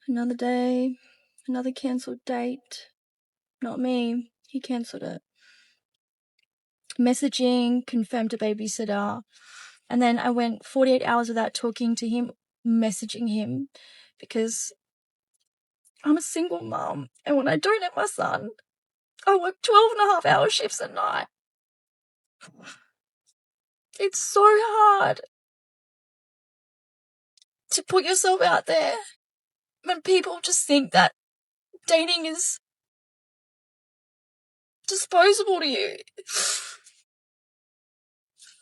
Another day, another cancelled date. Not me. He cancelled it. Messaging, confirmed a babysitter. And then I went 48 hours without talking to him, messaging him, because I'm a single mum. And when I don't have my son, I work 12.5-hour shifts a night. It's so hard to put yourself out there when people just think that dating is disposable to you.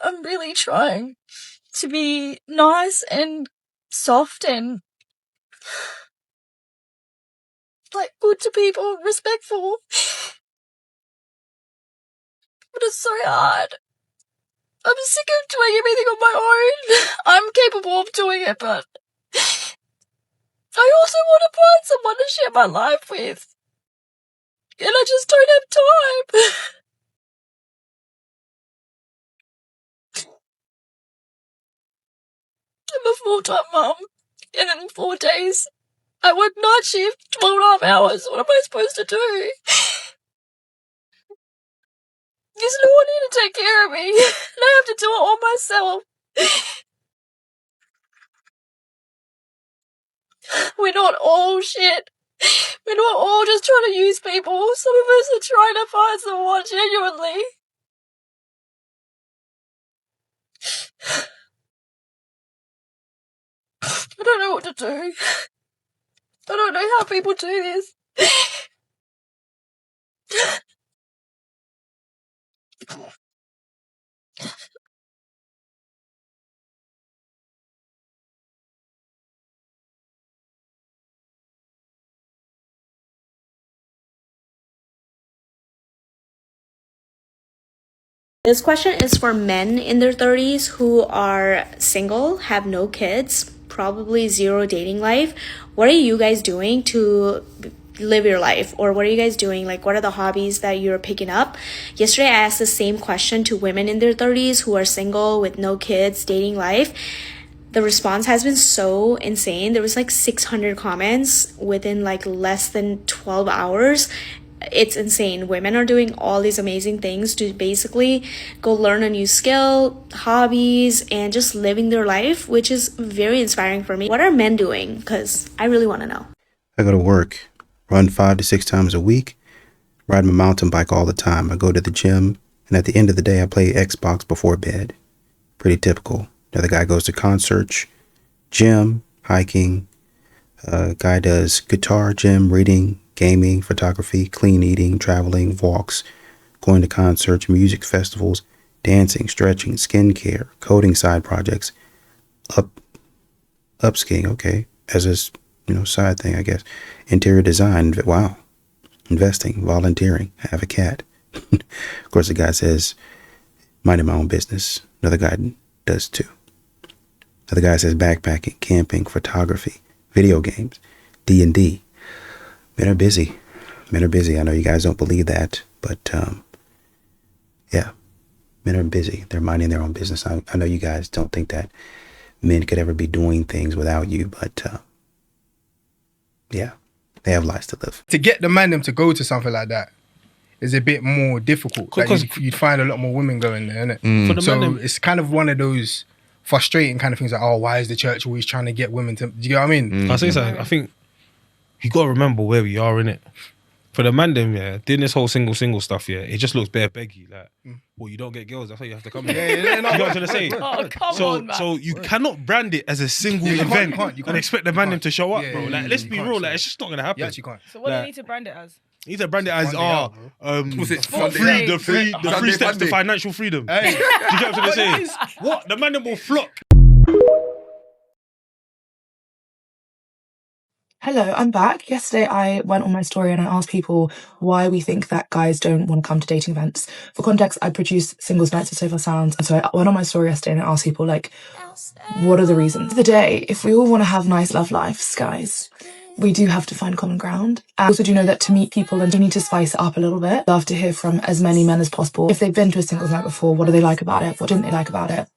I'm really trying to be nice and soft and like good to people, respectful. But it's so hard. I'm sick of doing everything on my own. I'm capable of doing it, but I also want to find someone to share my life with. And I just don't have time. I'm a full-time mum, and in 4 days, I work night shift, 12.5 hours. What am I supposed to do? There's no one here to take care of me, and I have to do it all myself. We're not all shit. We're not all just trying to use people. Some of us are trying to find someone genuinely. I don't know what to do. I don't know how people do this. This question is for men in their 30s who are single, have no kids, probably zero dating life. What are you guys doing to live your life? Or what are you guys doing? Like, what are the hobbies that you're picking up? Yesterday, I asked the same question to women in their 30s who are single with no kids, dating life. The response has been so insane. There was like 600 comments within like less than 12 hours. It's insane. Women are doing all these amazing things to basically go learn a new skill, hobbies, and just living their life, which is very inspiring for me. What are men doing? Because I really want to know. I go to work, run 5 to 6 times a week, ride my mountain bike all the time. I go to the gym, and at the end of the day, I play Xbox before bed. Pretty typical. Another guy goes to concerts, gym, hiking. Guy does guitar, gym, reading, gaming, photography, clean eating, traveling, walks, going to concerts, music festivals, dancing, stretching, skincare, coding side projects, upskiing, okay, as a side thing, I guess. Interior design, wow. Investing, volunteering, have a cat. Of course, the guy says, minding my own business. Another guy does too. Another guy says backpacking, camping, photography, video games, D&D. Men are busy. Men are busy. I know you guys don't believe that, but yeah, men are busy. They're minding their own business. I know you guys don't think that men could ever be doing things without you, but yeah, they have lives to live. To get the man them to go to something like that is a bit more difficult. Because you'd find a lot more women going there, innit? So it's kind of one of those frustrating kind of things like, oh, why is the church always trying to get women to... Do you know what I mean? I say so. I think you got to remember where we are, innit? For the man them, yeah, doing this whole single stuff, yeah, it just looks bare beggy. Like, well, you don't get girls, that's why you have to come here. Yeah, you know what I'm trying to say? Oh, come on, man. So you cannot brand it as a single event and expect the man them to show up, bro. Like, let's be real, like, it's just not going to happen. You actually can't. So what do you need to brand it as? You need to brand it as Sunday? the free steps to financial freedom. Hey. Do you get what I'm trying to say? What? The man them will flock. Hello, I'm back. Yesterday I went on my story and I asked people why we think that guys don't want to come to dating events. For context, I produce singles nights at Sofa Sounds, and so I went on my story yesterday and I asked people, like, what are the reasons? Of the day, if we all want to have nice love lives, guys, we do have to find common ground. I also do know that to meet people and do need to spice it up a little bit. Love to hear from as many men as possible. If they've been to a singles night before, what do they like about it? What didn't they like about it?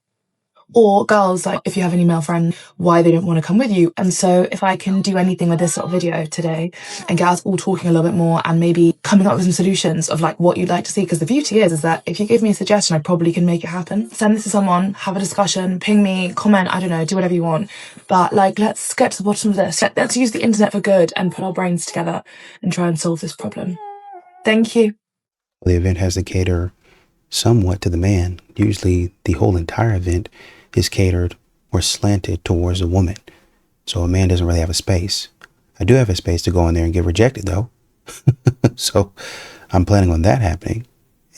Or girls, like if you have any male friend, why they don't want to come with you. And so if I can do anything with this sort of video today and get us all talking a little bit more and maybe coming up with some solutions of like what you'd like to see, because the beauty is that if you give me a suggestion, I probably can make it happen. Send this to someone, have a discussion, ping me, comment, I don't know, do whatever you want. But like, let's get to the bottom of this. Let's use the internet for good and put our brains together and try and solve this problem. Thank you. The event has to cater somewhat to the man. Usually the whole entire event is catered or slanted towards a woman. So a man doesn't really have a space. I do have a space to go in there and get rejected though. So I'm planning on that happening.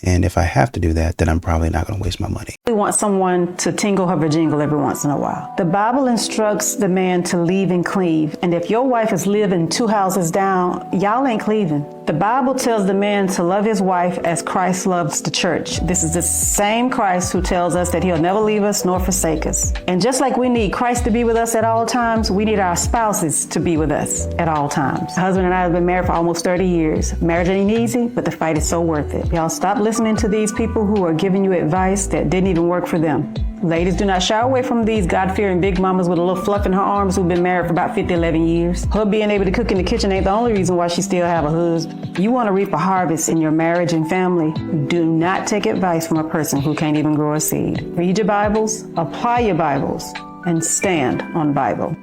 And if I have to do that, then I'm probably not going to waste my money. We want someone to tingle her vajingle every once in a while. The Bible instructs the man to leave and cleave. And if your wife is living 2 houses down, y'all ain't cleaving. The Bible tells the man to love his wife as Christ loves the church. This is the same Christ who tells us that he'll never leave us nor forsake us. And just like we need Christ to be with us at all times, we need our spouses to be with us at all times. My husband and I have been married for almost 30 years. Marriage ain't easy, but the fight is so worth it. Y'all stop listening to these people who are giving you advice that didn't even work for them. Ladies, do not shy away from these God-fearing big mamas with a little fluff in her arms who've been married for about 50, 11 years. Her being able to cook in the kitchen ain't the only reason why she still have a husband. You want to reap a harvest in your marriage and family. Do not take advice from a person who can't even grow a seed. Read your Bibles, apply your Bibles, and stand on Bible.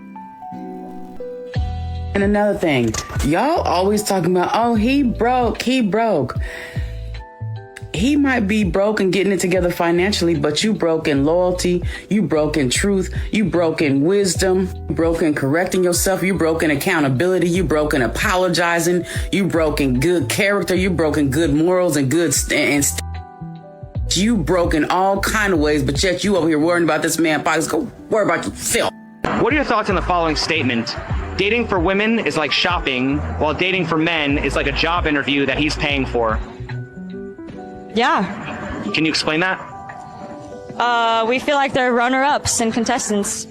And another thing, y'all always talking about, oh, he broke. He might be broke and getting it together financially, but you broke in loyalty, you broke in truth, you broke in wisdom, you broke in correcting yourself, you broke in accountability, you broke in apologizing, you broke in good character, you broke in good morals and good you broke in all kind of ways, but yet you over here worrying about this man pockets. Go worry about yourself. What are your thoughts on the following statement? Dating for women is like shopping, while dating for men is like a job interview that he's paying for. Yeah. Can you explain that? We feel like they're runner-ups and contestants.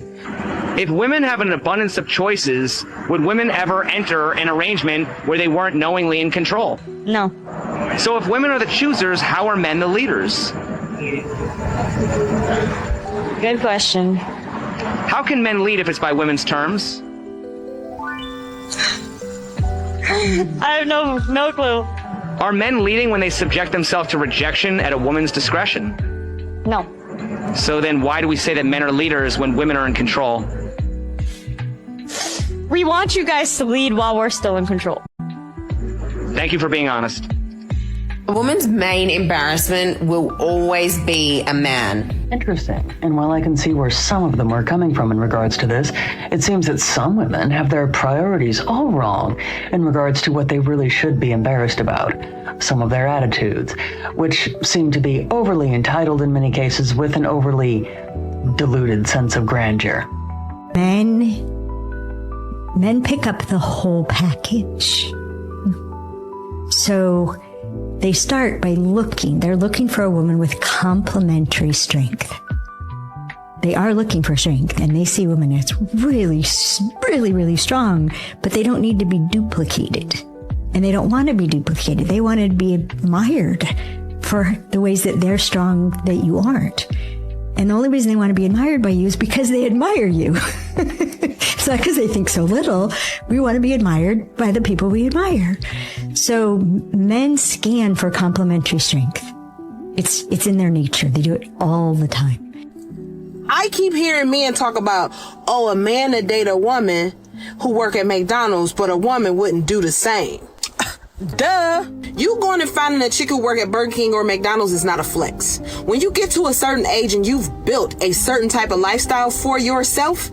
If women have an abundance of choices, would women ever enter an arrangement where they weren't knowingly in control? No. So if women are the choosers, how are men the leaders? Good question. How can men lead if it's by women's terms? I have no clue. Are men leading when they subject themselves to rejection at a woman's discretion? No. So then why do we say that men are leaders when women are in control? We want you guys to lead while we're still in control. Thank you for being honest. A woman's main embarrassment will always be a man. Interesting. And while I can see where some of them are coming from in regards to this, it seems that some women have their priorities all wrong in regards to what they really should be embarrassed about. Some of their attitudes, which seem to be overly entitled in many cases with an overly diluted sense of grandeur. Men pick up the whole package. So they start by they're looking for a woman with complementary strength. They are looking for strength, and they see a woman that's really, really, really strong, but they don't need to be duplicated. And they don't want to be duplicated. They want to be admired for the ways that they're strong that you aren't. And the only reason they want to be admired by you is because they admire you. It's not because they think so little. We want to be admired by the people we admire. So men scan for complementary strength. It's in their nature. They do it all the time. I keep hearing men talk about, a man to date a woman who work at McDonald's, but a woman wouldn't do the same. Duh. You going and finding a chick who work at Burger King or McDonald's is not a flex. When you get to a certain age and you've built a certain type of lifestyle for yourself,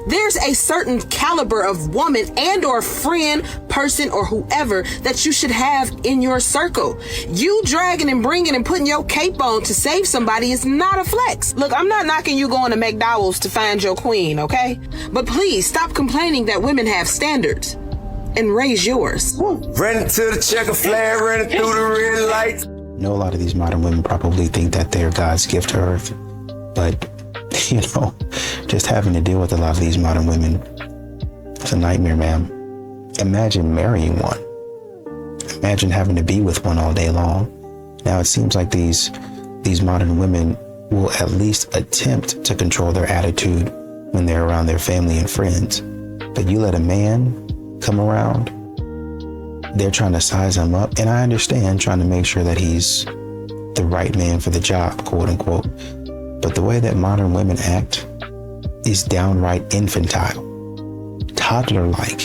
there's a certain caliber of woman and or friend, person, or whoever that you should have in your circle. You dragging and bringing and putting your cape on to save somebody is not a flex. Look, I'm not knocking you going to McDowell's to find your queen, okay? But please stop complaining that women have standards and raise yours. Running to the checker flag, running through the red lights. I know a lot of these modern women probably think that they're God's gift to earth, but just having to deal with a lot of these modern women, it's a nightmare, ma'am. Imagine marrying one. Imagine having to be with one all day long. Now it seems like these modern women will at least attempt to control their attitude when they're around their family and friends. But you let a man come around, they're trying to size him up. And I understand trying to make sure that he's the right man for the job, quote unquote. But the way that modern women act is downright infantile, toddler-like,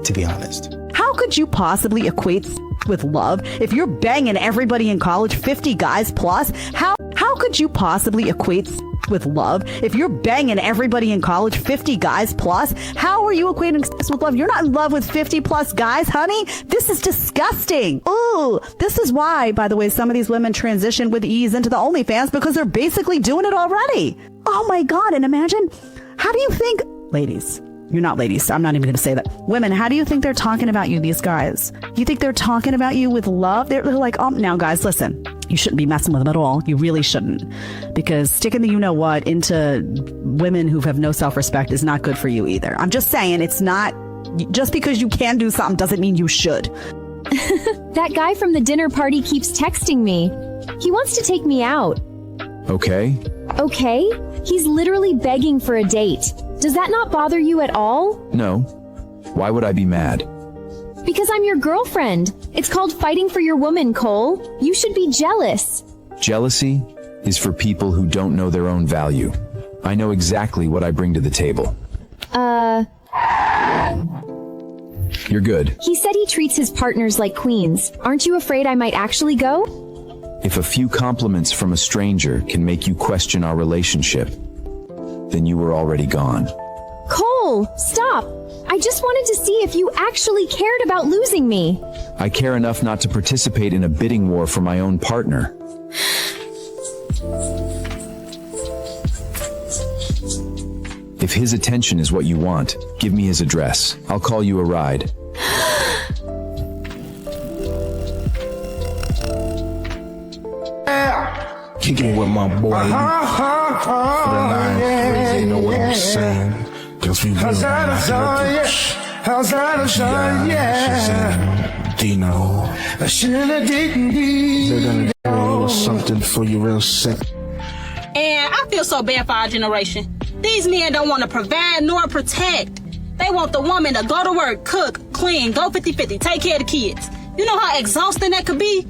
to be honest. How could you possibly equate with love if you're banging everybody in college, 50 guys plus? How could you possibly equate with love if you're banging everybody in college, 50 guys plus? How are you equating sex with love? You're not in love with 50 plus guys, honey. This is disgusting. Ooh, this is why, by the way, some of these women transition with ease into the OnlyFans, because they're basically doing it already. Oh my God. And imagine, how do you think, ladies, you're not ladies, I'm not even going to say that. Women, how do you think they're talking about you, these guys? You think they're talking about you with love? They're like, oh, now guys, listen, you shouldn't be messing with them at all. You really shouldn't. Because sticking the you-know-what into women who have no self-respect is not good for you either. I'm just saying, it's not, just because you can do something doesn't mean you should. That guy from the dinner party keeps texting me. He wants to take me out. Okay. Okay? He's literally begging for a date. Does that not bother you at all? No. Why would I be mad? Because I'm your girlfriend. It's called fighting for your woman, Cole. You should be jealous. Jealousy is for people who don't know their own value. I know exactly what I bring to the table. You're good. He said he treats his partners like queens. Aren't you afraid I might actually go? If a few compliments from a stranger can make you question our relationship, then you were already gone. Cole, stop. I just wanted to see if you actually cared about losing me. I care enough not to participate in a bidding war for my own partner. If his attention is what you want, give me his address. I'll call you a ride. Kicking with my boy. For the 9 you know what I'm saying. Cause we real Dino. I should've didn't be. They're gonna do a little something for you real sick. And I feel so bad for our generation. These men don't want to provide nor protect. They want the woman to go to work, cook, clean, go 50-50, take care of the kids. You know how exhausting that could be?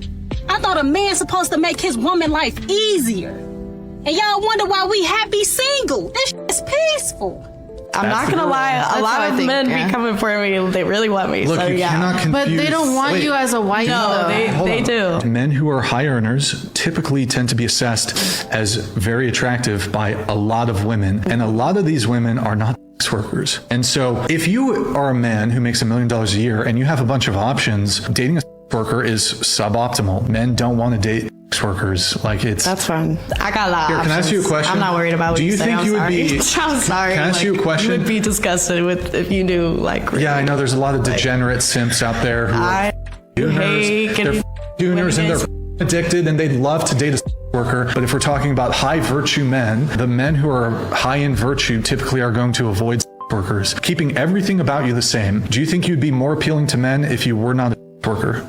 I thought a man's supposed to make his woman life easier. And y'all wonder why we happy single. This is peaceful. I'm not gonna lie, a lot of men be coming for me. They really want me. Look, so you yeah. cannot confuse. But they don't want you as a wife. No, they do. Men who are high earners typically tend to be assessed as very attractive by a lot of women, and a lot of these women are not sex workers. And so, if you are a man who makes $1 million a year and you have a bunch of options, dating a sex worker is suboptimal. Men don't want to date sex workers. Like that's fine. I got a lot of options. Can I ask you a question? I'm not worried about what Do you say. think I'm you would sorry. be? I'm sorry. Can I ask you a question? You would be disgusted with if you knew like. Yeah, I know there's a lot of degenerate simps out there who are gooners. They're gooners and they're addicted and they'd love to date a sex worker. But if we're talking about high virtue men, the men who are high in virtue typically are going to avoid sex workers, keeping everything about you the same. Do you think you'd be more appealing to men if you were not a sex worker?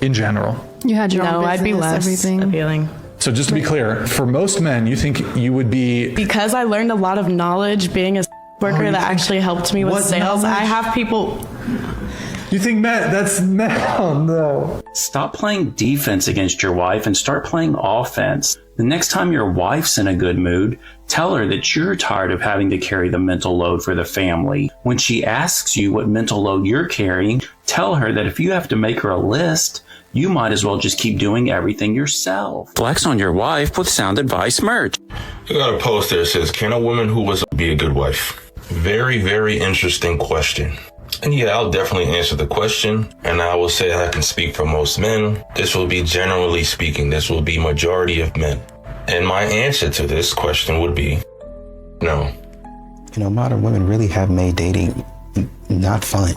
In general. You had your own business, I'd be less appealing. So just to be clear, for most men, you think you would be... Because I learned a lot of knowledge being a worker that actually helped me with sales. Knowledge? I have people... You think men, that's men? Oh no. Stop playing defense against your wife and start playing offense. The next time your wife's in a good mood, tell her that you're tired of having to carry the mental load for the family. When she asks you what mental load you're carrying, tell her that if you have to make her a list, you might as well just keep doing everything yourself. Flex on your wife with Sound Advice merch. I got a post there that says, can a woman who was be a good wife? Very, very interesting question. And yeah, I'll definitely answer the question. And I will say I can speak for most men. This will be generally speaking. This will be majority of men. And my answer to this question would be no. You know, modern women really have made dating not fun.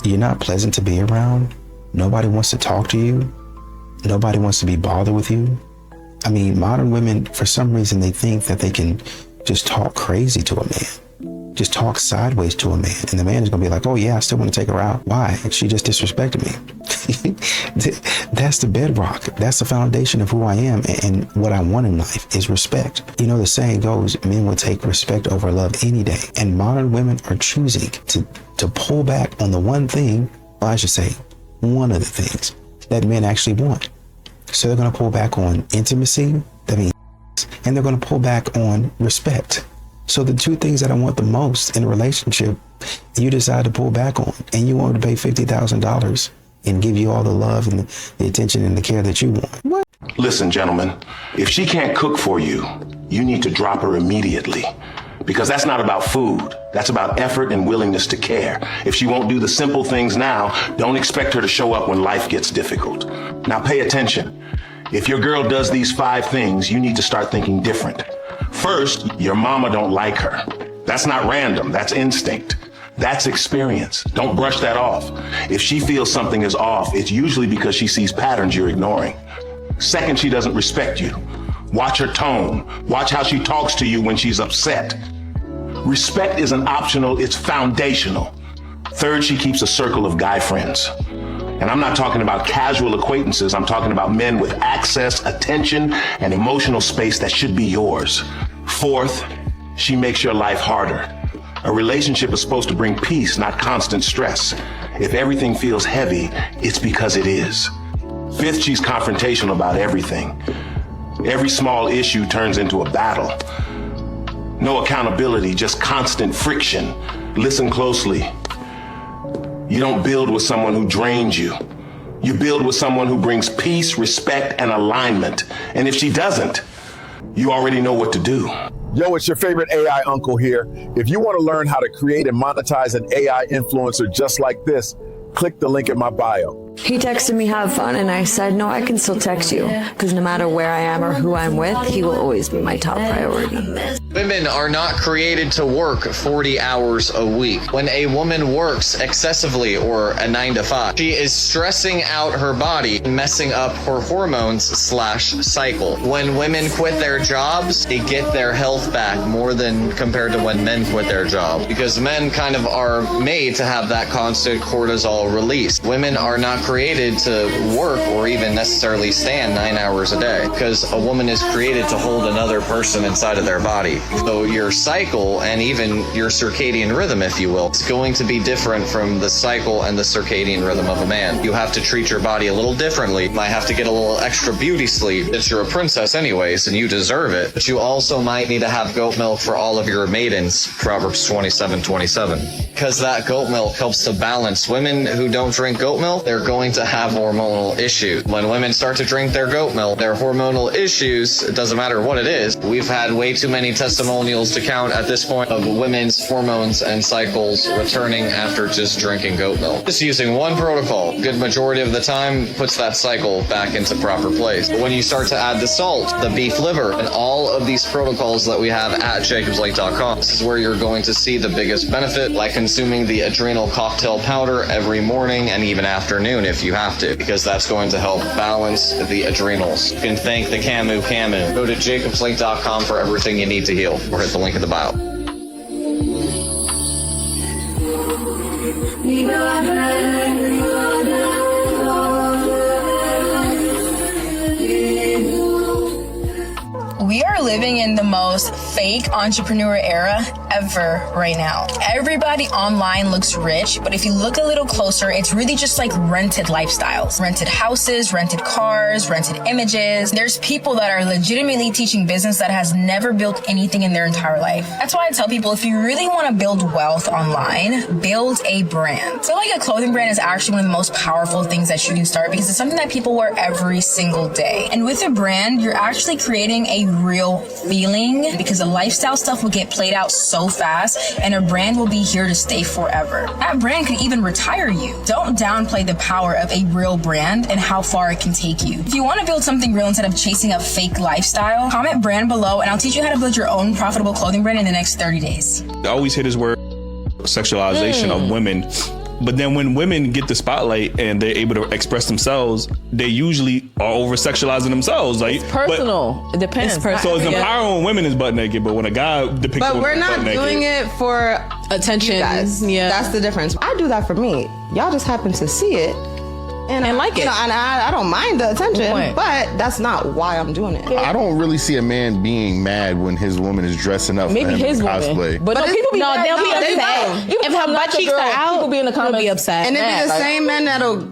You're not pleasant to be around. Nobody wants to talk to you. Nobody wants to be bothered with you. I mean, modern women, for some reason, they think that they can just talk crazy to a man. Just talk sideways to a man. And the man is going to be like, oh yeah, I still want to take her out. Why? She just disrespected me. That's the bedrock. That's the foundation of who I am and what I want in life is respect. You know, the saying goes, men will take respect over love any day. And modern women are choosing to pull back on the one thing, well, I should say, one of the things that men actually want. So they're going to pull back on intimacy, that means, and they're going to pull back on respect. So the two things that I want the most in a relationship, you decide to pull back on, and you want to pay $50,000 and give you all the love and the attention and the care that you want. What? Listen, gentlemen, if she can't cook for you, you need to drop her immediately. Because that's not about food. That's about effort and willingness to care. If she won't do the simple things now, don't expect her to show up when life gets difficult. Now pay attention. If your girl does these 5 things, you need to start thinking different. First, your mama don't like her. That's not random, that's instinct. That's experience. Don't brush that off. If she feels something is off, it's usually because she sees patterns you're ignoring. Second, she doesn't respect you. Watch her tone. Watch how she talks to you when she's upset. Respect isn't optional, it's foundational. Third, she keeps a circle of guy friends. And I'm not talking about casual acquaintances, I'm talking about men with access, attention, and emotional space that should be yours. Fourth, she makes your life harder. A relationship is supposed to bring peace, not constant stress. If everything feels heavy, it's because it is. Fifth, she's confrontational about everything. Every small issue turns into a battle. No accountability, just constant friction. Listen closely. You don't build with someone who drains you. You build with someone who brings peace, respect, and alignment. And if she doesn't, you already know what to do. Yo, it's your favorite AI uncle here. If you want to learn how to create and monetize an AI influencer just like this, click the link in my bio. He texted me, have fun, and I said, no, I can still text you, because no matter where I am or who I'm with, he will always be my top priority. Women are not created to work 40 hours a week. When a woman works excessively or a 9-to-5, she is stressing out her body, messing up her hormones/cycle. When women quit their jobs, they get their health back more than compared to when men quit their job, because men kind of are made to have that constant cortisol release. Women are not created to work or even necessarily stand 9 hours a day, because a woman is created to hold another person inside of their body. So your cycle and even your circadian rhythm, if you will, is going to be different from the cycle and the circadian rhythm of a man. You have to treat your body a little differently. You might have to get a little extra beauty sleep. Since you're a princess anyways, and you deserve it. But you also might need to have goat milk for all of your maidens, Proverbs 27:27. Because that goat milk helps to balance. Women who don't drink goat milk, they're going to have hormonal issues. When women start to drink their goat milk, their hormonal issues, it doesn't matter what it is. We've had way too many testimonials to count at this point of women's hormones and cycles returning after just drinking goat milk. Just using one protocol, good majority of the time, puts that cycle back into proper place. But when you start to add the salt, the beef liver, and all of these protocols that we have at jacobslake.com, this is where you're going to see the biggest benefit, like consuming the adrenal cocktail powder every morning and even afternoon if you have to, because that's going to help balance the adrenals. You can thank the Camu. Go to jacobslake.com for everything you need to heal, or hit the link in the bio. We are living in the most fake entrepreneur era ever right now. Everybody online looks rich, but if you look a little closer, it's really just like rented lifestyles. Rented houses, rented cars, rented images. There's people that are legitimately teaching business that has never built anything in their entire life. That's why I tell people, if you really want to build wealth online, build a brand. So like a clothing brand is actually one of the most powerful things that you can start, because it's something that people wear every single day. And with a brand, you're actually creating a real feeling, because the lifestyle stuff will get played out so fast, and a brand will be here to stay forever. That brand could even retire you. Don't downplay the power of a real brand and how far it can take you. If you want to build something real instead of chasing a fake lifestyle, comment brand below and I'll teach you how to build your own profitable clothing brand in the next 30 days. I always hear this word, sexualization of women. But then when women get the spotlight and they're able to express themselves, they usually are over sexualizing themselves. Like, it's personal. It depends. So it's empowering when women is butt naked, but when a guy depicts But we're not doing it for attention. You guys. Yeah. That's the difference. I do that for me. Y'all just happen to see it. and like it. You know, and I don't mind the attention, but that's not why I'm doing it. I don't really see a man being mad when his woman is dressing up Maybe for him his in woman. cosplay. But no, people be mad. they'll be upset. If her butt cheeks are out, people be in the comments, be upset. And it'd be the same men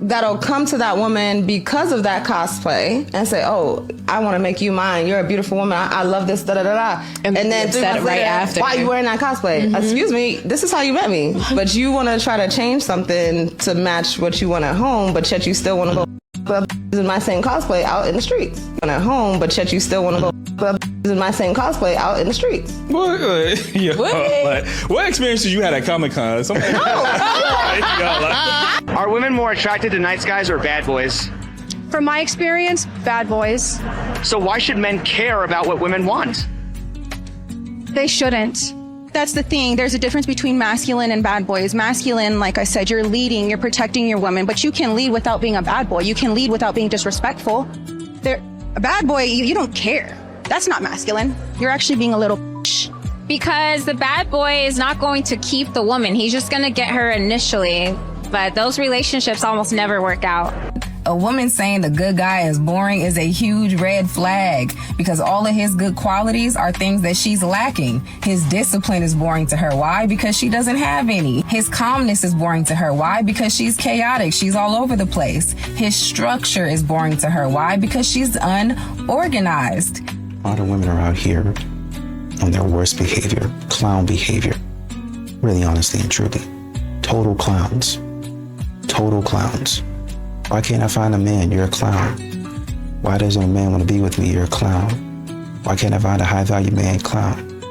that'll come to that woman because of that cosplay and say, "Oh, I want to make you mine. You're a beautiful woman. I love this." Da da da da. And then 3 months later, after. why are you wearing that cosplay? Excuse me, this is how you met me. But you want to try to change something to match what you want at home, but yet you still want to go club in my same cosplay out in the streets. And at home, but yet you still want to go club in my same cosplay out in the streets. What experiences you had at Comic-Con? Are women more attracted to nice guys or bad boys? From my experience, bad boys. So why should men care about what women want? They shouldn't. That's the thing. There's a difference between masculine and bad boys. Masculine, like I said, you're leading, you're protecting your woman, but you can lead without being a bad boy. You can lead without being disrespectful. A bad boy, you don't care. That's not masculine. You're actually being a little because the bad boy is not going to keep the woman. He's just going to get her initially, but those relationships almost never work out. A woman saying the good guy is boring is a huge red flag because all of his good qualities are things that she's lacking. His discipline is boring to her. Why? Because she doesn't have any. His calmness is boring to her. Why? Because she's chaotic. She's all over the place. His structure is boring to her. Why? Because she's unorganized. A lot of women are out here on their worst behavior, clown behavior. Really, honestly and truly. Total clowns. Total clowns. Why can't I find a man? You're a clown. Why doesn't a man want to be with me? You're a clown. Why can't I find a high-value man? Clown.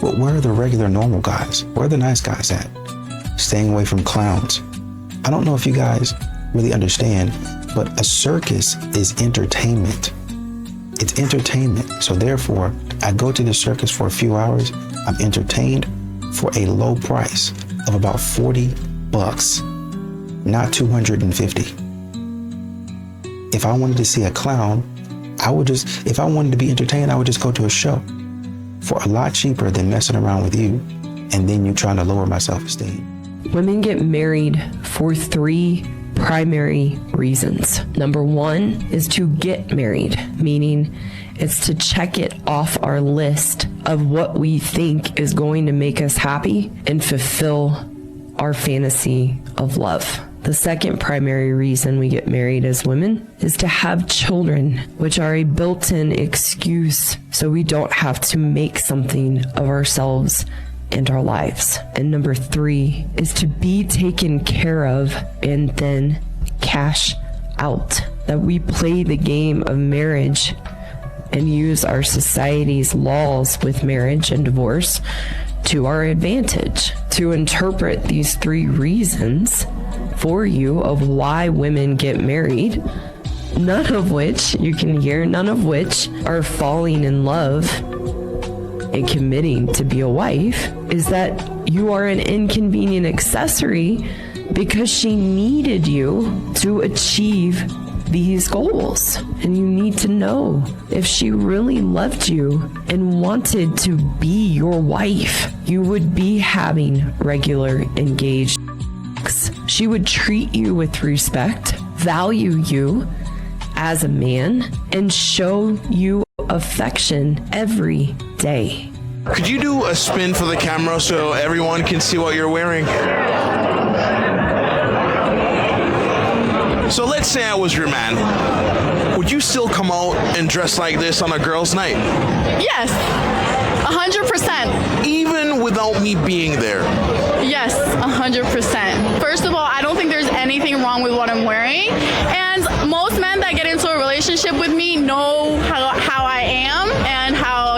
But where are the regular, normal guys? Where are the nice guys at? Staying away from clowns. I don't know if you guys really understand, but a circus is entertainment. It's entertainment. So therefore, I go to the circus for a few hours. I'm entertained for a low price of about $40, not $250. If I wanted to see a clown, if I wanted to be entertained, I would just go to a show for a lot cheaper than messing around with you and then you trying to lower my self-esteem. Women get married for 3 primary reasons. Number 1 is to get married, meaning it's to check it off our list of what we think is going to make us happy and fulfill our fantasy of love. The second primary reason we get married as women is to have children, which are a built-in excuse so we don't have to make something of ourselves and our lives. And number 3 is to be taken care of and then cash out. That we play the game of marriage and use our society's laws with marriage and divorce to our advantage. To interpret these 3 reasons for you of why women get married, none of which you can hear, none of which are falling in love and committing to be a wife, is that you are an inconvenient accessory because she needed you to achieve these goals. And you need to know, if she really loved you and wanted to be your wife, you would be having regular engaged sex. She would treat you with respect, value you as a man, and show you affection every day. Could you do a spin for the camera so everyone can see what you're wearing? So let's say I was your man. Would you still come out and dress like this on a girl's night? Yes, 100%. Even without me being there? Yes, 100%. First of all, I don't think there's anything wrong with what I'm wearing. And most men that get into a relationship with me know how I am and how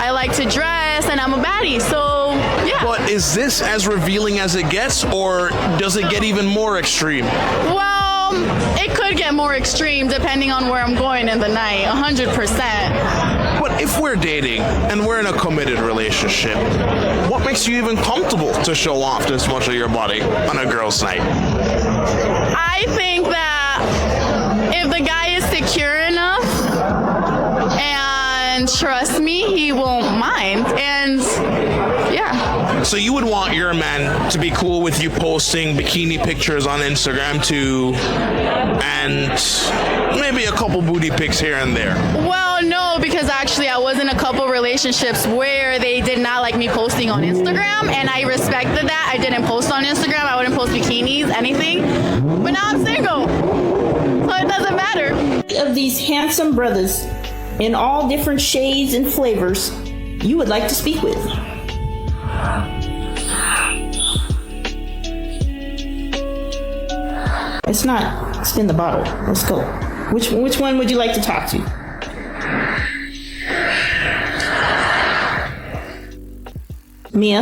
I like to dress, and I'm a baddie. So, yeah. But is this as revealing as it gets, or does it get even more extreme? Well, it could get more extreme depending on where I'm going in the night, 100%. But if we're dating and we're in a committed relationship, what makes you even comfortable to show off this much of your body on a girl's night? I think that if the guy is secure enough and and trust me, he won't mind. And yeah. So you would want your man to be cool with you posting bikini pictures on Instagram too, and maybe a couple booty pics here and there? Well, no, because actually I was in a couple relationships where they did not like me posting on Instagram, and I respected that. I didn't post on Instagram. I wouldn't post bikinis, anything. But now I'm single, so it doesn't matter. Of these handsome brothers in all different shades and flavors you would like to speak with? It's not spin the bottle. Let's go. Which one would you like to talk to? Mia?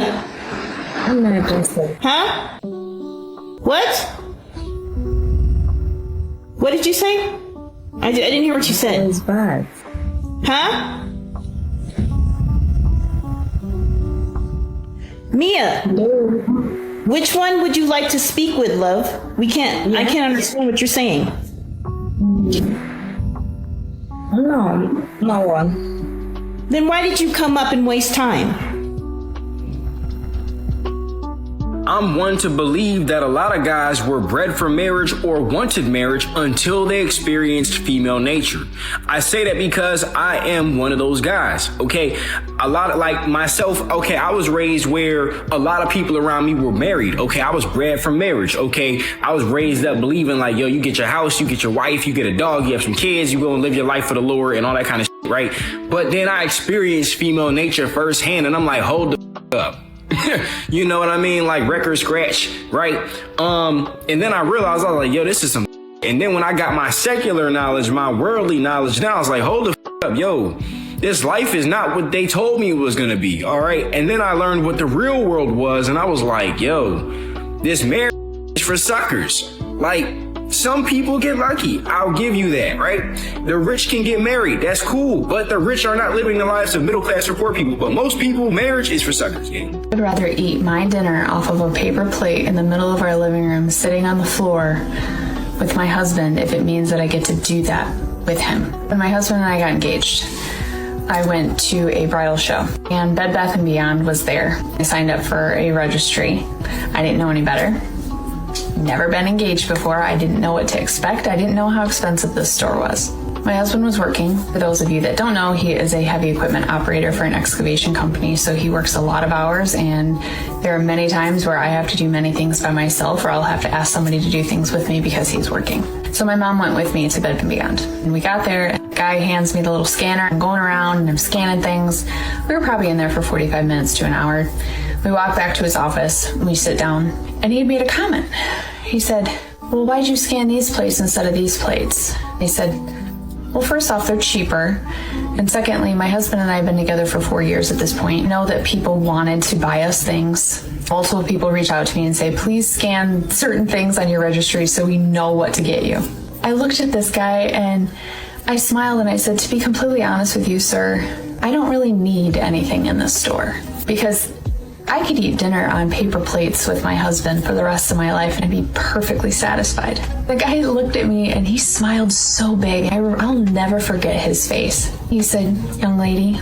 I'm not interested. Huh? What? What did you say? I didn't hear what you said. It's bad. Huh? Mia? Hello? Which one would you like to speak with, love? I can't understand what you're saying. No one. Then why did you come up and waste time? I'm one to believe that a lot of guys were bred for marriage or wanted marriage until they experienced female nature. I say that because I am one of those guys, okay? A lot of, like myself, okay, I was raised where a lot of people around me were married, okay? I was bred for marriage, okay? I was raised up believing like, yo, you get your house, you get your wife, you get a dog, you have some kids, you go and live your life for the Lord and all that kind of shit, right? But then I experienced female nature firsthand and I'm like, hold the up. You know what I mean? Like record scratch, right? And then I realized, I was like, yo, this is some. And then when I got my secular knowledge, my worldly knowledge, now I was like, hold the up, yo, this life is not what they told me it was going to be. All right. And then I learned what the real world was. And I was like, yo, this marriage is for suckers. Like, some people get lucky. I'll give you that, right? The rich can get married. That's cool. But the rich are not living the lives of middle class or poor people. But most people, marriage is for suckers. Yeah. I'd rather eat my dinner off of a paper plate in the middle of our living room, sitting on the floor with my husband, if it means that I get to do that with him. When my husband and I got engaged, I went to a bridal show and Bed Bath & Beyond was there. I signed up for a registry. I didn't know any better. Never been engaged before. I didn't know what to expect. I didn't know how expensive this store was. My husband was working. For those of you that don't know, he is a heavy equipment operator for an excavation company, so he works a lot of hours, and there are many times where I have to do many things by myself, or I'll have to ask somebody to do things with me because he's working. So my mom went with me to Bed & Beyond, and we got there, and the guy hands me the little scanner. I'm going around and I'm scanning things. We were probably in there for 45 minutes to an hour. We walk back to his office, and we sit down, and he made a comment. He said, well, why'd you scan these plates instead of these plates? He said, well, first off, they're cheaper. And secondly, my husband and I have been together for 4 years at this point. Know that people wanted to buy us things. Multiple people reach out to me and say, please scan certain things on your registry so we know what to get you. I looked at this guy and I smiled and I said, to be completely honest with you, sir, I don't really need anything in this store because I could eat dinner on paper plates with my husband for the rest of my life and be perfectly satisfied. The guy looked at me and he smiled so big. I'll never forget his face. He said, young lady,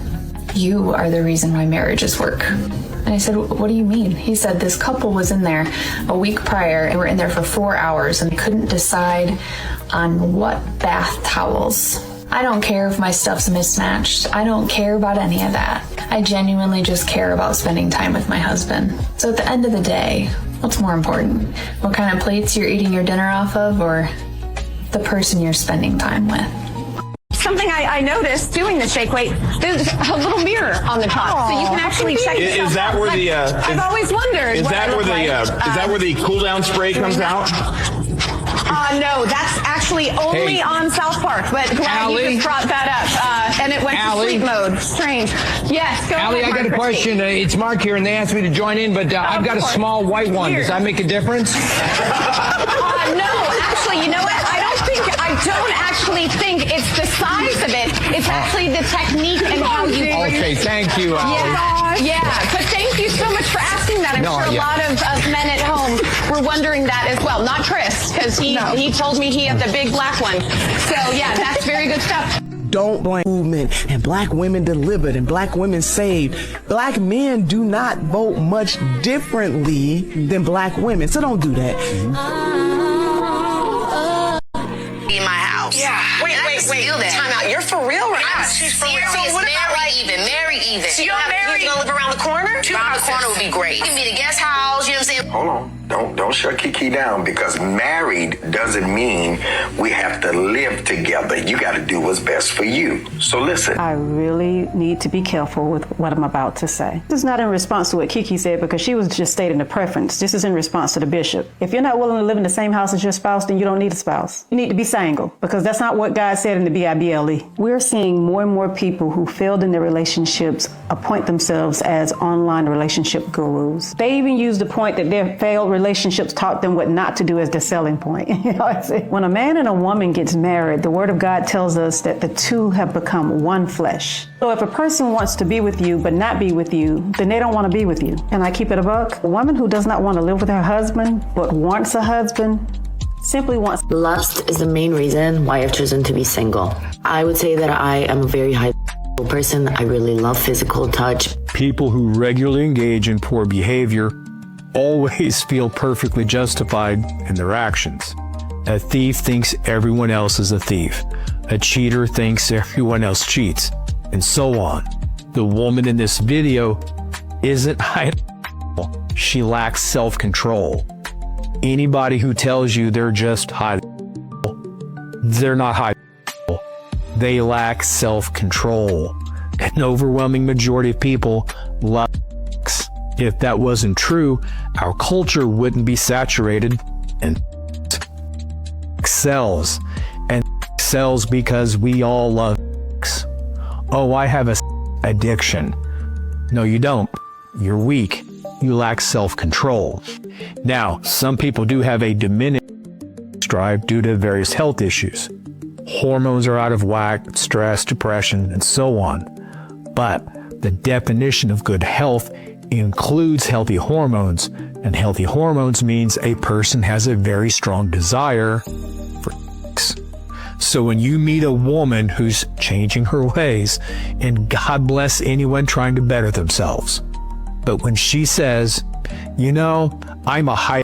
you are the reason why marriages work. And I said, what do you mean? He said, this couple was in there a week prior and were in there for 4 hours and they couldn't decide on what bath towels. I don't care if my stuff's mismatched. I don't care about any of that. I genuinely just care about spending time with my husband. So at the end of the day, what's more important? What kind of plates you're eating your dinner off of, or the person you're spending time with? Something I noticed doing the shake weight, there's a little mirror on the top, so you can actually check yourself. Is that where the? I've always wondered. Is that where the cool down spray comes out? No, that's actually only on South Park, but glad you just brought that up. And it went to sleep mode. Strange. Yes, go Allie, ahead, I got a question. It's Mark here, and they asked me to join in, but I've got a small white one. Does that make a difference? No, actually, you know what? I don't actually think it's the size of it. It's actually the technique and how you. Okay, thank you, Allie. Yeah, but thank you so much for asking that. I'm sure a lot of men at home were wondering that as well. Not Chris, because he told me he had the big black one. So yeah, that's very good stuff. don't blame movement and black women delivered and black women saved. Black men do not vote much differently than black women, so don't do that. In my house. Yeah. Wait. Time out. You're for real right now? She's for real. So what about Marry even. So you're married? You gonna live around the corner? Around the corner would be great. You can be the guest house, you know what I'm saying? Hold on. Don't shut Kiki down, because married doesn't mean we have to live together. You got to do what's best for you. So listen. I really need to be careful with what I'm about to say. This is not in response to what Kiki said, because she was just stating a preference. This is in response to the bishop. If you're not willing to live in the same house as your spouse, then you don't need a spouse. You need to be single, because that's not what God said in the Bible. We're seeing more and more people who failed in their relationships appoint themselves as online relationship gurus. They even use the point that their failed relationships taught them what not to do as their selling point. When a man and a woman gets married, the Word of God tells us that the two have become one flesh. So if a person wants to be with you but not be with you, then they don't want to be with you. And I keep it a buck. A woman who does not want to live with her husband but wants a husband simply wants. Lust is the main reason why I've chosen to be single. I would say that I am a very high person. I really love physical touch. People who regularly engage in poor behavior always feel perfectly justified in their actions. A thief thinks everyone else is a thief. A cheater thinks everyone else cheats, and so on. The woman in this video isn't high. She lacks self-control. Anybody who tells you they're just high, they're not high. They lack self-control. An overwhelming majority of people lack. If that wasn't true, our culture wouldn't be saturated and sells. And sells because we all love sex. Oh, I have a addiction. No, you don't. You're weak. You lack self-control. Now, some people do have a diminished drive due to various health issues. Hormones are out of whack, stress, depression, and so on. But the definition of good health includes healthy hormones, and healthy hormones means a person has a very strong desire for sex. So when you meet a woman who's changing her ways, and God bless anyone trying to better themselves, but when she says, you know, I'm a high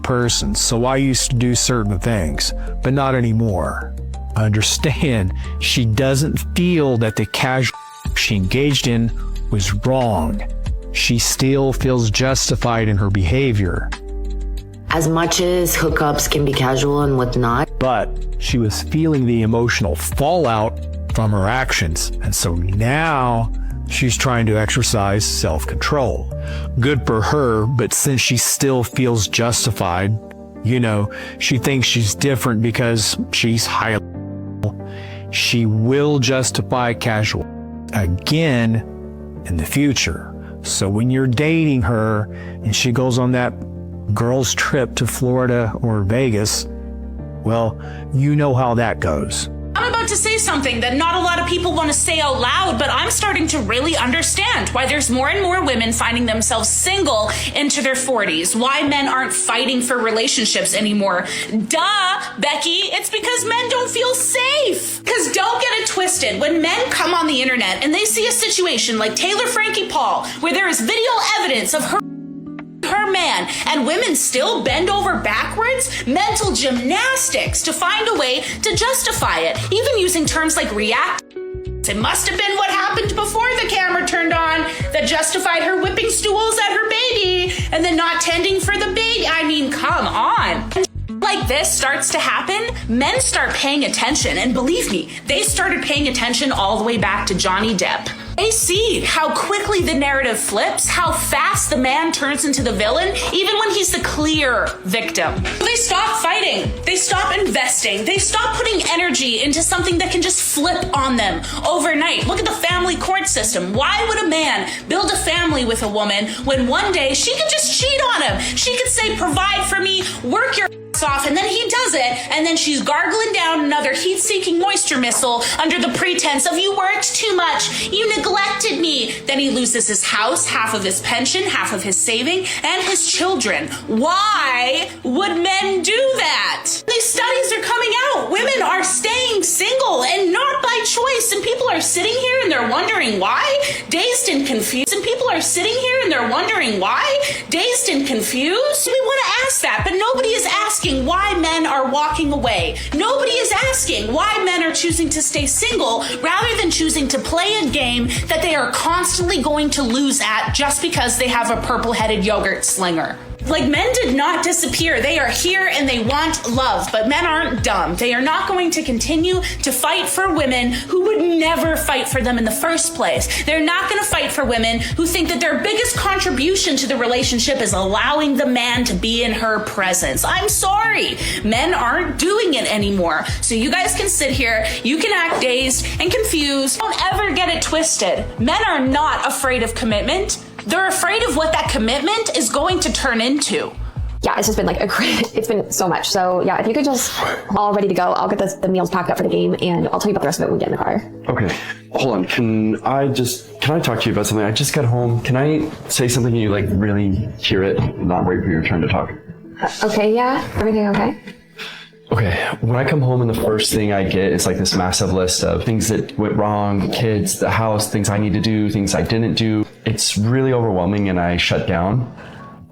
person, so I used to do certain things, but not anymore. Understand, she doesn't feel that the casual she engaged in was wrong. She still feels justified in her behavior. As much as hookups can be casual and whatnot. But she was feeling the emotional fallout from her actions, and so now she's trying to exercise self-control. Good for her, but since she still feels justified, you know, she thinks she's different because she's high. She will justify casual again in the future. So when you're dating her and she goes on that girls' trip to Florida or Vegas, well, you know how that goes. I'm about to say something that not a lot of people want to say out loud, but I'm starting to really understand why there's more and more women finding themselves single into their 40s, why men aren't fighting for relationships anymore. Duh, Becky, it's because men don't feel safe. Because don't get it twisted, when men come on the internet and they see a situation like Taylor Frankie Paul, where there is video evidence of her man, and women still bend over backwards, mental gymnastics to find a way to justify it, even using terms like react. It must have been what happened before the camera turned on that justified her whipping stools at her baby and then not tending for the baby. I mean, come on. Like this starts to happen, men start paying attention, and believe me, they started paying attention all the way back to Johnny Depp. They see how quickly the narrative flips, how fast the man turns into the villain, even when he's the clear victim. They stop fighting, they stop investing, they stop putting energy into something that can just flip on them overnight. Look at the family court system. Why would a man build a family with a woman when one day she could just cheat on him? She could say, provide for me, work your off, and then he does it, and then she's gargling down another heat-seeking moisture missile under the pretense of you worked too much, you neglected me. Then he loses his house, half of his pension, half of his saving, and his children. Why would men do that? These studies are coming out. Women are staying single and not by choice. And people are sitting here and they're wondering why? Dazed and confused. And people are sitting here and they're wondering why? Dazed and confused? We want to ask that, but nobody is asking why men are walking away. Nobody is asking why men are choosing to stay single rather than choosing to play a game that they are constantly going to lose at just because they have a purple-headed yogurt slinger. Like, men did not disappear. They are here and they want love, but men aren't dumb. They are not going to continue to fight for women who would never fight for them in the first place. They're not going to fight for women who think that their biggest contribution to the relationship is allowing the man to be in her presence. I'm sorry. Men aren't doing it anymore. So you guys can sit here, you can act dazed and confused. Don't ever get it twisted. Men are not afraid of commitment. They're afraid of what that commitment is going to turn into. Yeah, it's just been like it's been so much. So yeah, if you could just all ready to go, I'll get the meals packed up for the game and I'll tell you about the rest of it when we get in the car. Okay, hold on. Can I talk to you about something? I just got home. Can I say something and you like really hear it, not wait for your turn to talk? Okay, yeah. Everything okay? Okay, when I come home and the first thing I get is like this massive list of things that went wrong, kids, the house, things I need to do, things I didn't do. It's really overwhelming and I shut down.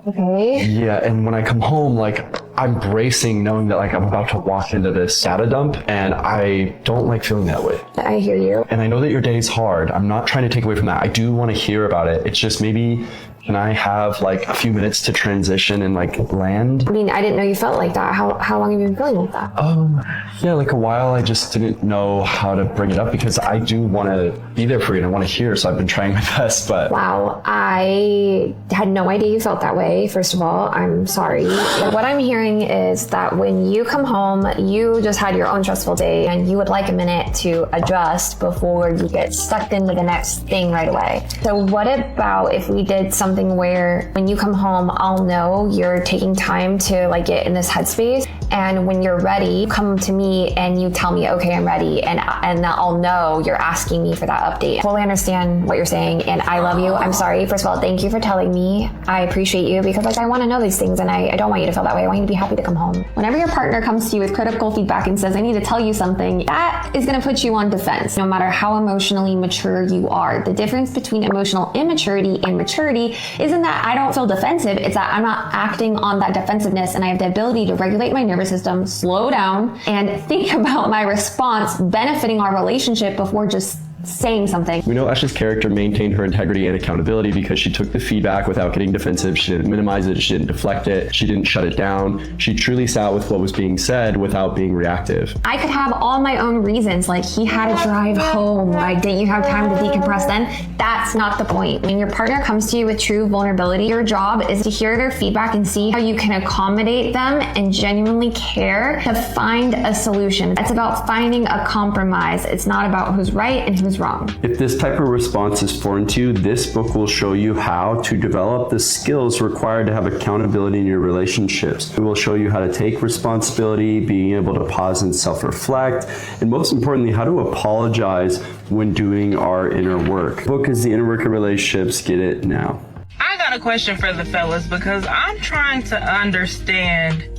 Okay. Yeah, and when I come home, like I'm bracing knowing that like I'm about to walk into this data dump and I don't like feeling that way. I hear you. And I know that your day's hard. I'm not trying to take away from that. I do want to hear about it. It's just maybe can I have like a few minutes to transition and like land? I mean, I didn't know you felt like that. How long have you been feeling like that? Yeah, like a while. I just didn't know how to bring it up because I do want to be there for you and I want to hear. So I've been trying my best, but. Wow, I had no idea you felt that way. First of all, I'm sorry. What I'm hearing is that when you come home, you just had your own stressful day and you would like a minute to adjust before you get sucked into the next thing right away. So what about if we did something where when you come home, I'll know you're taking time to like get in this headspace, and when you're ready, come to me and you tell me, okay, I'm ready, and I'll know you're asking me for that update. I fully understand what you're saying, and I love you. I'm sorry. First of all, thank you for telling me. I appreciate you because like I want to know these things, and I don't want you to feel that way. I want you to be happy to come home. Whenever your partner comes to you with critical feedback and says, I need to tell you something, that is going to put you on defense, no matter how emotionally mature you are. The difference between emotional immaturity and maturity isn't that I don't feel defensive, it's that I'm not acting on that defensiveness and I have the ability to regulate my nervous system, slow down, and think about my response benefiting our relationship before just saying something. We know Ashley's character maintained her integrity and accountability because she took the feedback without getting defensive. She didn't minimize it. She didn't deflect it. She didn't shut it down. She truly sat with what was being said without being reactive. I could have all my own reasons, like he had to drive home, like didn't you have time to decompress then? That's not the point. When your partner comes to you with true vulnerability, your job is to hear their feedback and see how you can accommodate them and genuinely care to find a solution. It's about finding a compromise. It's not about who's right and who's wrong. If this type of response is foreign to you, this book will show you how to develop the skills required to have accountability in your relationships. It will show you how to take responsibility, being able to pause and self-reflect, and most importantly, how to apologize when doing our inner work. The book is The Inner Work of Relationships. Get it now. I got a question for the fellas because I'm trying to understand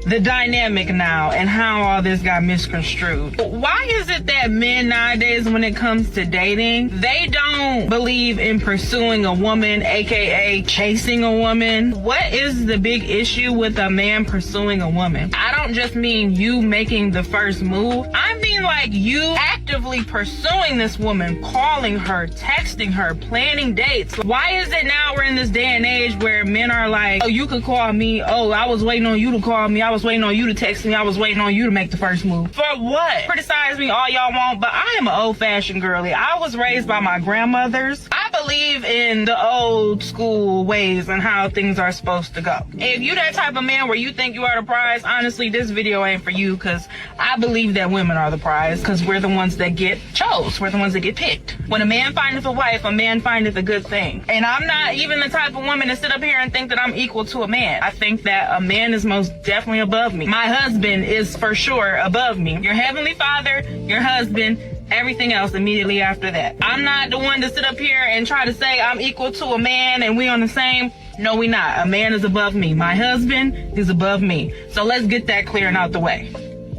the dynamic now and how all this got misconstrued. Why is it that men nowadays, when it comes to dating, they don't believe in pursuing a woman, aka chasing a woman? What is the big issue with a man pursuing a woman? I don't just mean you making the first move. I mean like you actively pursuing this woman, calling her, texting her, planning dates. Why is it now we're in this day and age where men are like, oh, you could call me, oh, I was waiting on you to call me, I was waiting on you to text me, I was waiting on you to make the first move. For what? Criticize me all y'all want, but I am an old-fashioned girly. I was raised by my grandmothers. I believe in the old school ways and how things are supposed to go. If you that type of man where you think you are the prize, honestly, this video ain't for you, because I believe that women are the prize, because we're the ones that get chose. We're the ones that get picked. When a man findeth a wife, a man findeth a good thing. And I'm not even the type of woman to sit up here and think that I'm equal to a man. I think that a man is most definitely above me. My husband is for sure above me. Your heavenly father, your husband, everything else immediately after that. I'm not the one to sit up here and try to say I'm equal to a man and we on the same. No, we not. A man is above me. My husband is above me. So let's get that clear and out the way.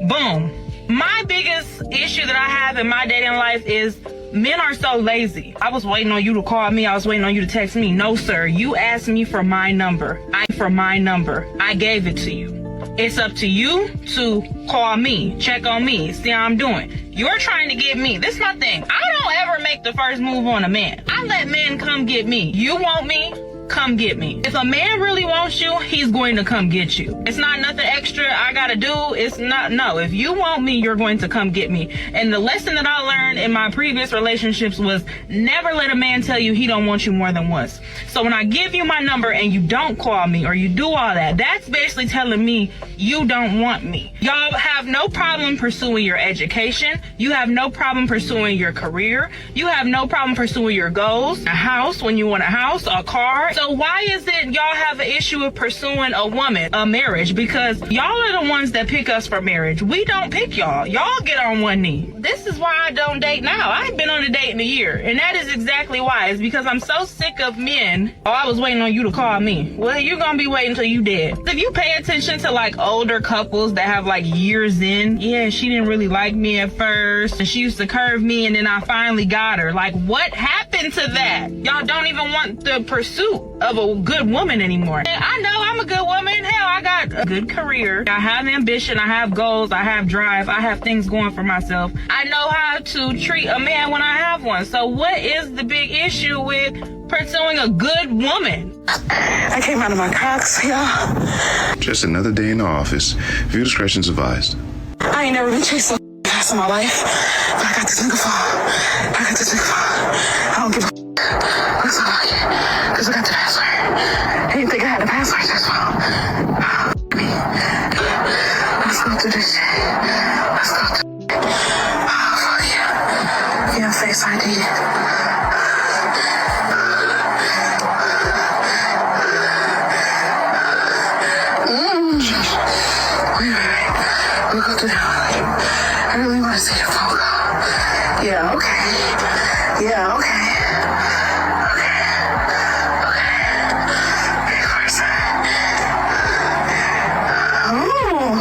Boom. My biggest issue that I have in my dating life is men are so lazy. I was waiting on you to call me. I was waiting on you to text me. No, sir. You asked me for my number. I gave it to you. It's up to you to call me, check on me, see how I'm doing. You're trying to get me. This is my thing. I don't ever make the first move on a man. I let men come get me. You want me? Come get me. If a man really wants you, he's going to come get you. It's not nothing extra I gotta do. It's not, no. If you want me, you're going to come get me. And the lesson that I learned in my previous relationships was never let a man tell you he don't want you more than once. So when I give you my number and you don't call me or you do all that, that's basically telling me you don't want me. Y'all have no problem pursuing your education. You have no problem pursuing your career. You have no problem pursuing your goals. A house when you want a house, a car. So why is it y'all have an issue with pursuing a woman, a marriage? Because y'all are the ones that pick us for marriage. We don't pick y'all. Y'all get on one knee. This is why I don't date now. I ain't been on a date in a year. And that is exactly why. It's because I'm so sick of men. Oh, I was waiting on you to call me. Well, you're going to be waiting until you dead. If you pay attention to like older couples that have like years in, yeah, she didn't really like me at first. And she used to curve me and then I finally got her. Like, what happened to that? Y'all don't even want the pursuit of a good woman anymore. And I know I'm a good woman. Hell, I got a good career. I have ambition. I have goals. I have drive. I have things going for myself. I know how to treat a man when I have one. So what is the big issue with pursuing a good woman? I came out of my Crocs, y'all. Just another day in the office. View discretion's advised. I ain't never been chased so fast in my life. But I got this nigga fall. I don't give a That's all I get. Because I got the password. I didn't think I had the password just fall. Let's go through this shit. Let's go through it. Oh, fuck yeah. Yeah, Face ID. We'll go through that. I really want to see your phone call. Yeah, okay. Yeah, okay. Okay, first. Ooh.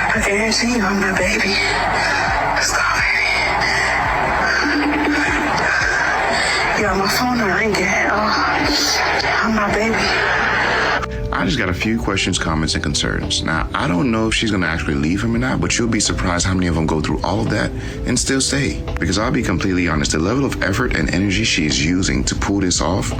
I can guarantee you I'm my baby. Let's go, baby. Yeah, my phone ringing. Oh, I'm my baby. I just got a few questions, comments, and concerns. Now, I don't know if she's going to actually leave him or not, but you'll be surprised how many of them go through all of that and still stay. Because I'll be completely honest, the level of effort and energy she is using to pull this off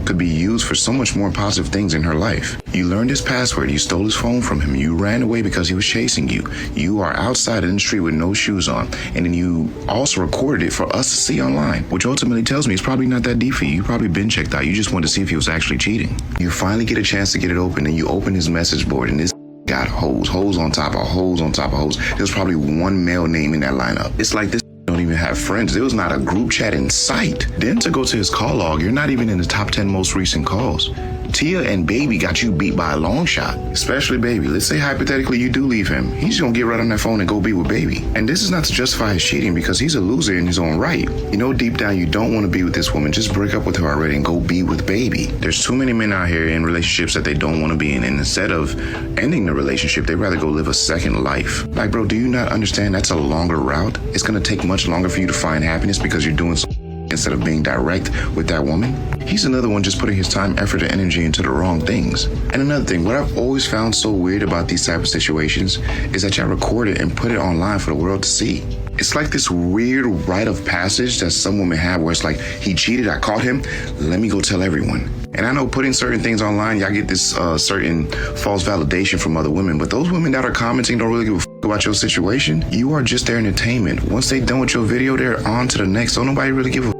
could be used for so much more positive things in her life. You learned his password, you stole his phone from him, you ran away because he was chasing you. You are outside in the street with no shoes on, and then you also recorded it for us to see online, which ultimately tells me it's probably not that deep for you. You probably been checked out. You just wanted to see if he was actually cheating. You finally get a chance to get it open, and you open his message board, and this got hoes on top of hoes on top of hoes. There's probably one male name in that lineup. It's like this don't even have friends. There was not a group chat in sight. Then to go to his call log, you're not even in the top 10 most recent calls. Tia and Baby got you beat by a long shot, especially Baby. Let's say hypothetically you do leave him. He's gonna get right on that phone and go be with Baby. And this is not to justify his cheating because he's a loser in his own right. You know deep down you don't want to be with this woman. Just break up with her already and go be with Baby. There's too many men out here in relationships that they don't want to be in, and instead of ending the relationship, they'd rather go live a second life. Like, bro, do you not understand that's a longer route? It's gonna take much longer for you to find happiness because you're doing so instead of being direct with that woman. He's another one just putting his time, effort, and energy into the wrong things. And another thing, what I've always found so weird about these type of situations is that y'all record it and put it online for the world to see. It's like this weird rite of passage that some women have where it's like, he cheated, I caught him, let me go tell everyone. And I know putting certain things online, y'all get this certain false validation from other women, but those women that are commenting don't really give a f about your situation. You are just their entertainment. Once they're done with your video, they're on to the next. Don't nobody really give a f.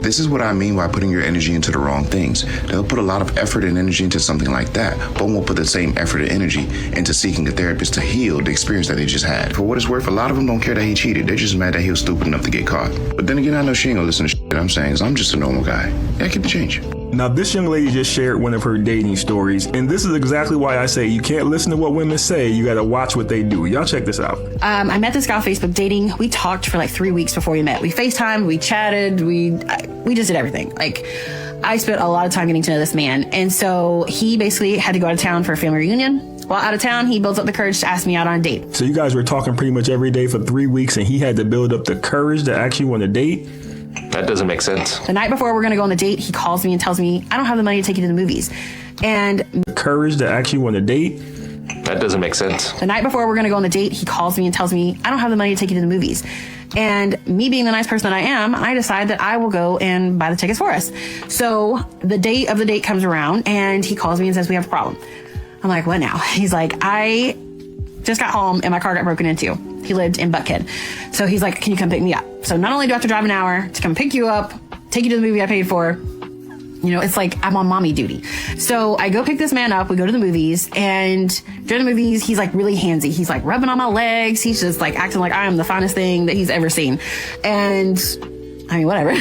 This is what I mean by putting your energy into the wrong things. They'll put a lot of effort and energy into something like that, but won't put the same effort and energy into seeking a therapist to heal the experience that they just had. For what it's worth, a lot of them don't care that he cheated. They're just mad that he was stupid enough to get caught. But then again, I know she ain't gonna listen to shit I'm saying, because I'm just a normal guy. Yeah, keep the change. Now, this young lady just shared one of her dating stories, and this is exactly why I say you can't listen to what women say, you gotta watch what they do. Y'all check this out. I met this guy on Facebook dating. We talked for like 3 weeks before we met. We FaceTimed, we chatted, we just did everything. Like, I spent a lot of time getting to know this man. And so he basically had to go out of town for a family reunion. While out of town, he builds up the courage to ask me out on a date. So you guys were talking pretty much every day for 3 weeks, and he had to build up the courage to actually want a date? That doesn't make sense. The night before we're going to go on the date, he calls me and tells me, I don't have the money to take you to the movies. And courage to actually want a date? That doesn't make sense. The night before we're going to go on the date, he calls me and tells me, I don't have the money to take you to the movies. And me being the nice person that I am, I decide that I will go and buy the tickets for us. So the date of the date comes around and he calls me and says, we have a problem. I'm like, what now? He's like, I just got home and my car got broken into. He lived in Buckhead. So he's like, can you come pick me up? So not only do I have to drive an hour to come pick you up, take you to the movie I paid for, you know, it's like I'm on mommy duty. So I go pick this man up. We go to the movies, and during the movies, he's like really handsy. He's like rubbing on my legs. He's just like acting like I am the finest thing that he's ever seen. And I mean, whatever.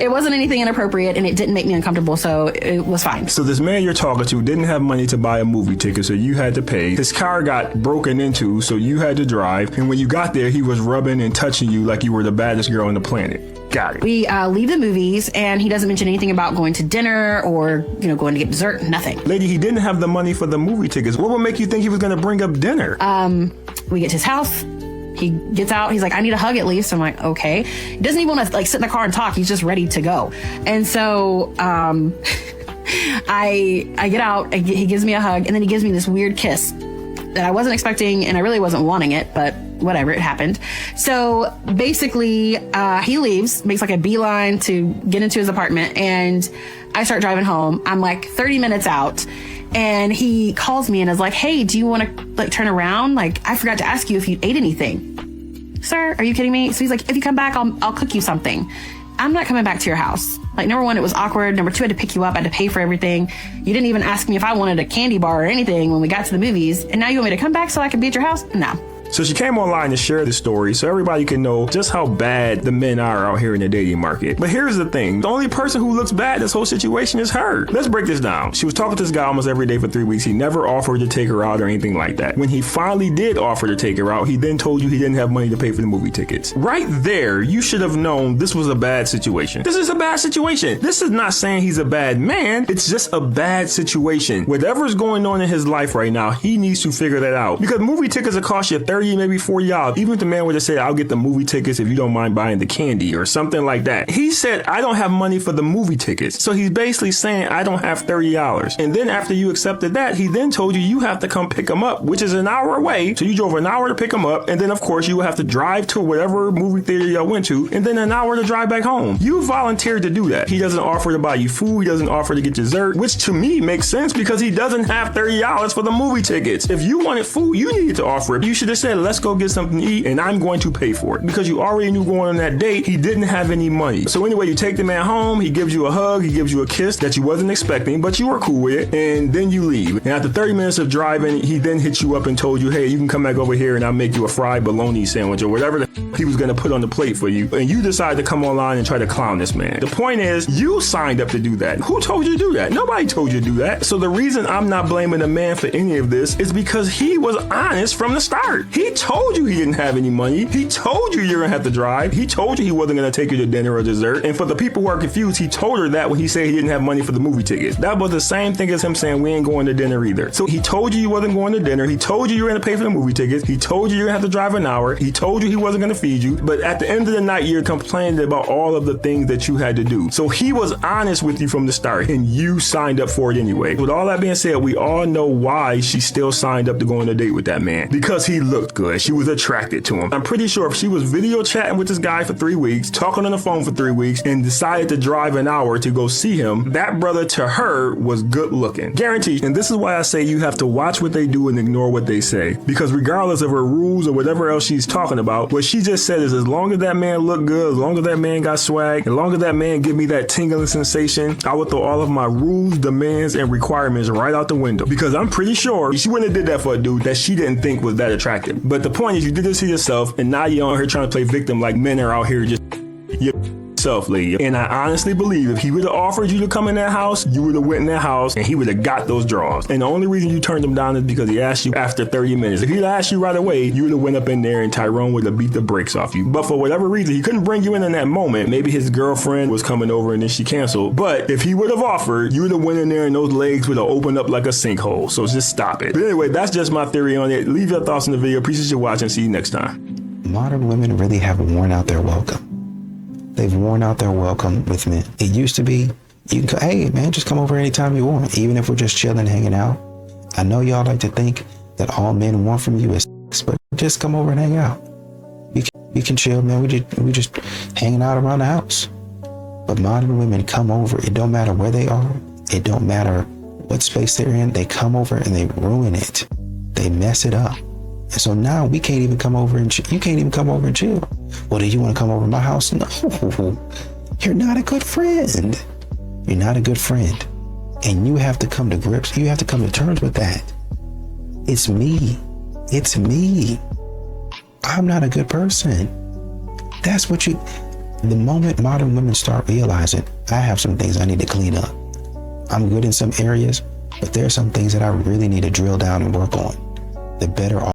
It wasn't anything inappropriate, and it didn't make me uncomfortable, so it was fine. So this man you're talking to didn't have money to buy a movie ticket, so you had to pay. His car got broken into, so you had to drive. And when you got there, he was rubbing and touching you like you were the baddest girl on the planet. Got it. We leave the movies, and he doesn't mention anything about going to dinner or, you know, going to get dessert. Nothing. Lady, he didn't have the money for the movie tickets. What would make you think he was going to bring up dinner? We get to his house. He gets out. He's like, I need a hug at least. I'm like, okay. He doesn't even want to like sit in the car and talk. He's just ready to go. And so I get out. He gives me a hug, and then he gives me this weird kiss that I wasn't expecting, and I really wasn't wanting it, but whatever, it happened. So basically, he leaves, makes like a beeline to get into his apartment, and I start driving home. I'm like 30 minutes out. And he calls me and is like, hey, do you want to like turn around? Like, I forgot to ask you if you ate anything. Sir, are you kidding me? So he's like, if you come back, I'll cook you something. I'm not coming back to your house. Like, number one, it was awkward. Number two, I had to pick you up. I had to pay for everything. You didn't even ask me if I wanted a candy bar or anything when we got to the movies. And now you want me to come back so I can be at your house? No. So she came online to share the story so everybody can know just how bad the men are out here in the dating market. But here's the thing. The only person who looks bad in this whole situation is her. Let's break this down. She was talking to this guy almost every day for 3 weeks. He never offered to take her out or anything like that. When he finally did offer to take her out, he then told you he didn't have money to pay for the movie tickets. Right there, you should have known this was a bad situation. This is a bad situation. This is not saying he's a bad man. It's just a bad situation. Whatever's going on in his life right now, he needs to figure that out. Because movie tickets will cost you $30, maybe $40. Even if the man would have said, I'll get the movie tickets if you don't mind buying the candy or something like that. He said, I don't have money for the movie tickets. So he's basically saying, I don't have $30. And then after you accepted that, he then told you have to come pick him up, which is an hour away. So you drove an hour to pick him up. And then, of course, you have to drive to whatever movie theater y'all went to, and then an hour to drive back home. You volunteered to do that. He doesn't offer to buy you food. He doesn't offer to get dessert, which to me makes sense because he doesn't have $30 for the movie tickets. If you wanted food, you needed to offer it. You should have said, let's go get something to eat and I'm going to pay for it, because you already knew going on that date he didn't have any money. So anyway, you take the man home, he gives you a hug, he gives you a kiss that you wasn't expecting, but you were cool with it, and then you leave. And after 30 minutes of driving, he then hit you up and told you, hey, you can come back over here and I'll make you a fried bologna sandwich or whatever he was going to put on the plate for you. And you decide to come online and try to clown this man. The point is, you signed up to do that. Who told you to do that? Nobody told you to do that. So the reason I'm not blaming the man for any of this is because he was honest from the start. He told you he didn't have any money. He told you you're gonna have to drive. He told you he wasn't gonna take you to dinner or dessert. And for the people who are confused, he told her that when he said he didn't have money for the movie tickets. That was the same thing as him saying we ain't going to dinner either. So he told you wasn't going to dinner. He told you were gonna pay for the movie tickets. He told you you're gonna have to drive an hour. He told you he wasn't gonna feed you. But at the end of the night, you're complaining about all of the things that you had to do. So he was honest with you from the start, and you signed up for it anyway. With all that being said, we all know why she still signed up to go on a date with that man. Because he looked good. She was attracted to him. I'm pretty sure if she was video chatting with this guy for 3 weeks, talking on the phone for 3 weeks, and decided to drive an hour to go see him, that brother to her was good looking. Guaranteed. And this is why I say you have to watch what they do and ignore what they say. Because regardless of her rules or whatever else she's talking about, what she just said is as long as that man looked good, as long as that man got swag, as long as that man give me that tingling sensation, I would throw all of my rules, demands, and requirements right out the window. Because I'm pretty sure she wouldn't have did that for a dude that she didn't think was that attractive. But the point is, you did this to yourself, and now you're on here trying to play victim like men are out here just yourself, lady. And I honestly believe if he would have offered you to come in that house, you would have went in that house and he would have got those drawers. And the only reason you turned him down is because he asked you after 30 minutes. If he'd asked you right away, you would have went up in there and Tyrone would have beat the brakes off you. But for whatever reason, he couldn't bring you in that moment. Maybe his girlfriend was coming over and then she canceled. But if he would have offered, you would have went in there and those legs would have opened up like a sinkhole. So just stop it. But anyway, that's just my theory on it. Leave your thoughts in the video. Appreciate you watching. See you next time. Modern women really have worn out their welcome. They've worn out their welcome with men. It used to be, you can go, hey man, just come over anytime you want, even if we're just chilling, hanging out. I know y'all like to think that all men want from you is sex, but just come over and hang out. You can chill, man. We just hanging out around the house. But modern women come over. It don't matter where they are. It don't matter what space they're in. They come over and they ruin it. They mess it up. And so now we can't even come over and you can't even come over and chill. Well, do you want to come over to my house? No, you're not a good friend. You're not a good friend. And you have to come to grips. You have to come to terms with that. It's me. It's me. I'm not a good person. That's what the moment modern women start realizing, I have some things I need to clean up. I'm good in some areas, but there are some things that I really need to drill down and work on. The better off